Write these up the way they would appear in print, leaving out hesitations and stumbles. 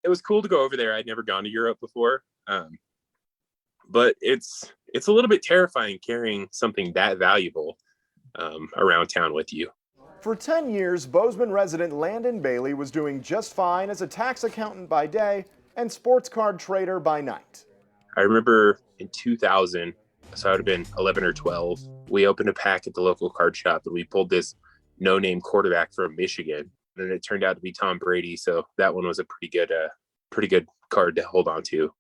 It was cool to go over there. I'd never gone to Europe before, but it's a little bit terrifying carrying something that valuable around town with you. For 10 years, Bozeman resident Landon Bailey was doing just fine as a tax accountant by day and sports card trader by night. I remember in 2000, so I would have been 11 or 12, we opened a pack at the local card shop and we pulled this no-name quarterback from Michigan. And it turned out to be Tom Brady, so that one was a pretty good card to hold on to.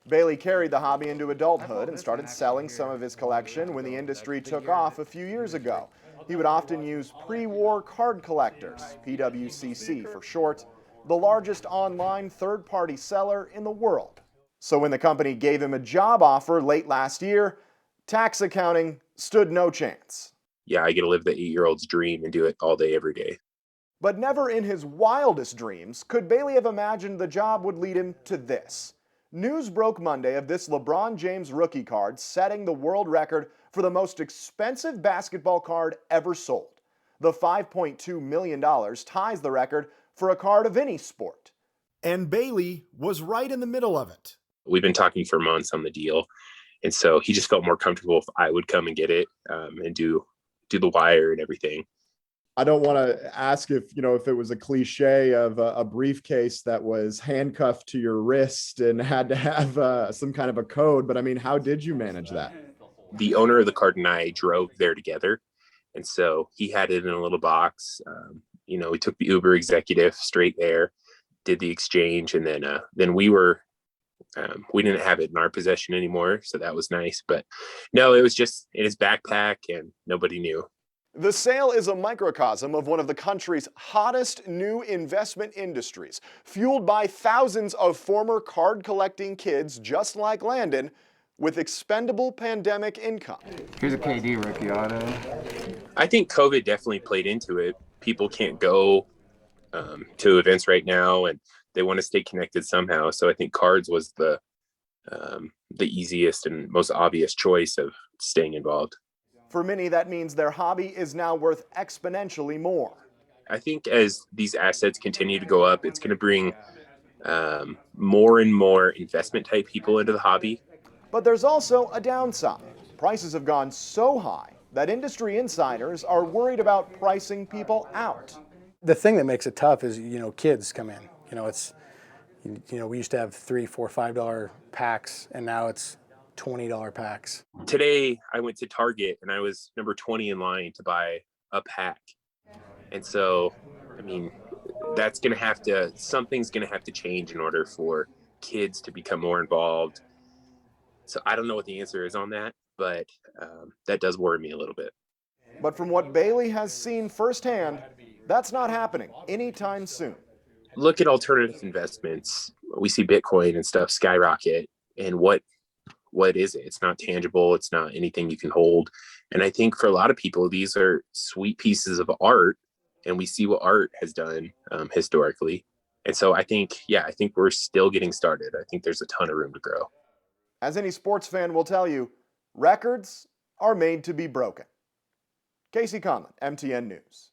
Bailey carried the hobby into adulthood and started selling some of his collection when the industry took off a few years ago. He would often use pre-war card collectors, PWCC for short, the largest online third-party seller in the world. So when the company gave him a job offer late last year, tax accounting stood no chance. Yeah, I get to live the 8-year-old's dream and do it all day, every day. But never in his wildest dreams could Bailey have imagined the job would lead him to this. News broke Monday of this LeBron James rookie card setting the world record for the most expensive basketball card ever sold. The $5.2 million ties the record for a card of any sport. And Bailey was right in the middle of it. We've been talking for months on the deal, and so he just felt more comfortable if I would come and get it and do the wire and everything. I don't want to ask if it was a cliche of a briefcase that was handcuffed to your wrist and had to have some kind of a code, but I mean, how did you manage that? The owner of the card and I drove there together, and so he had it in a little box. We took the Uber executive straight there, did the exchange, and then we didn't have it in our possession anymore, so that was nice. But no, it was just in his backpack, and nobody knew. The sale is a microcosm of one of the country's hottest new investment industries, fueled by thousands of former card-collecting kids just like Landon with expendable pandemic income. Here's a KD rookie auto. I think COVID definitely played into it. People can't go to events right now, and they want to stay connected somehow. So I think cards was the easiest and most obvious choice of staying involved. For many, that means their hobby is now worth exponentially more. I think as these assets continue to go up, it's going to bring more and more investment type people into the hobby. But there's also a downside. Prices have gone so high that industry insiders are worried about pricing people out. The thing that makes it tough is, kids come in. We used to have $3, $4, $5 packs, and now it's $20 packs. Today, I went to Target and I was number 20 in line to buy a pack. And so, I mean, something's going to have to change in order for kids to become more involved. So I don't know what the answer is on that, but that does worry me a little bit. But from what Bailey has seen firsthand, that's not happening anytime soon. Look at alternative investments. We see Bitcoin and stuff skyrocket. And what is it? It's not tangible. It's not anything you can hold. And I think for a lot of people, these are sweet pieces of art, and we see what art has done historically. And so I think we're still getting started. I think there's a ton of room to grow. As any sports fan will tell you, records are made to be broken. Casey Conlon, MTN News.